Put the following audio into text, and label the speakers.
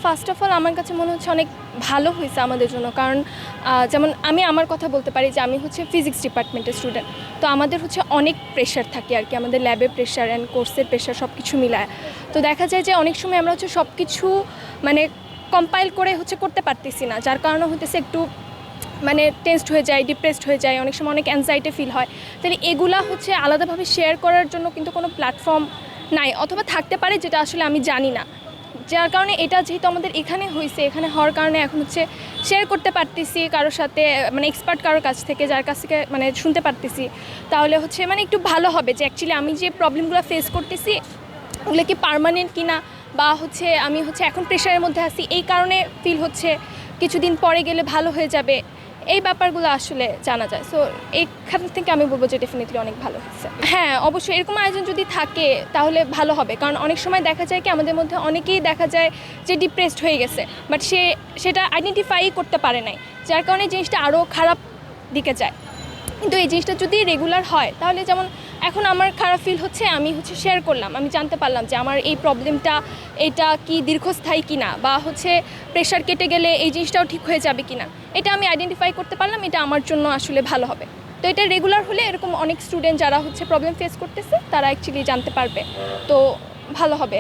Speaker 1: First of all আমার কাছে মনে হচ্ছে অনেক ভালো হয়েছে আমাদের জন্য, কারণ যেমন আমি আমার কথা বলতে পারি যে আমি হচ্ছে ফিজিক্স ডিপার্টমেন্টের স্টুডেন্ট। তো আমাদের হচ্ছে অনেক প্রেশার থাকে আর কি, আমাদের ল্যাবে প্রেশার অ্যান্ড কোর্সের প্রেশার সব কিছু মিলায়। তো দেখা যায় যে অনেক সময় আমরা হচ্ছে সব কিছু মানে কম্পাইল করে হচ্ছে করতে পারতেছি না, যার কারণে হতেছে একটু মানে টেনসড হয়ে যায়, ডিপ্রেসড হয়ে যায়, অনেক সময় অনেক অ্যাংজাইটি ফিল হয়। তাহলে এগুলা হচ্ছে আলাদাভাবে শেয়ার করার জন্য কিন্তু কোনো প্ল্যাটফর্ম নাই, অথবা থাকতে পারে যেটা আসলে আমি জানি না। যার কারণে এটা যেহেতু আমাদের এখানে হয়েছে, এখানে হওয়ার কারণে এখন হচ্ছে শেয়ার করতে পারতেছি কারোর সাথে, মানে এক্সপার্ট কারোর কাছ থেকে, যার কাছ থেকে মানে শুনতে পারতেছি। তাহলে হচ্ছে মানে একটু ভালো হবে যে অ্যাকচুয়ালি আমি যে প্রবলেমগুলো ফেস করতেছি ওগুলো কি পার্মানেন্ট কিনা, বা হচ্ছে আমি হচ্ছে এখন প্রেশারের মধ্যে আছি এই কারণে ফিল হচ্ছে, কিছুদিন পরে গেলে ভালো হয়ে যাবে, এই ব্যাপারগুলো আসলে জানা যায়। সো এইখান থেকে আমি বলবো যে ডেফিনেটলি অনেক ভালো হয়েছে। হ্যাঁ, অবশ্যই এরকম আয়োজন যদি থাকে তাহলে ভালো হবে, কারণ অনেক সময় দেখা যায় কি আমাদের মধ্যে অনেকেই দেখা যায় যে ডিপ্রেসড হয়ে গেছে, বাট সেটা আইডেন্টিফাই করতে পারে নাই, যার কারণে জিনিসটা আরও খারাপ দিকে যায়। কিন্তু এই জিনিসটা যদি রেগুলার হয় তাহলে, যেমন এখন আমার খারাপ ফিল হচ্ছে, আমি হচ্ছে শেয়ার করলাম, আমি জানতে পারলাম যে আমার এই প্রবলেমটা এটা কি দীর্ঘস্থায়ী কিনা, বা হচ্ছে প্রেশার কেটে গেলে এই জিনিসটাও ঠিক হয়ে যাবে কিনা, এটা আমি আইডেন্টিফাই করতে পারলাম, এটা আমার জন্য আসলে ভালো হবে। তো এটা রেগুলার হলে এরকম অনেক স্টুডেন্ট যারা হচ্ছে প্রবলেম ফেস করতেছে তারা অ্যাকচুয়ালি জানতে পারবে, তো ভালো হবে।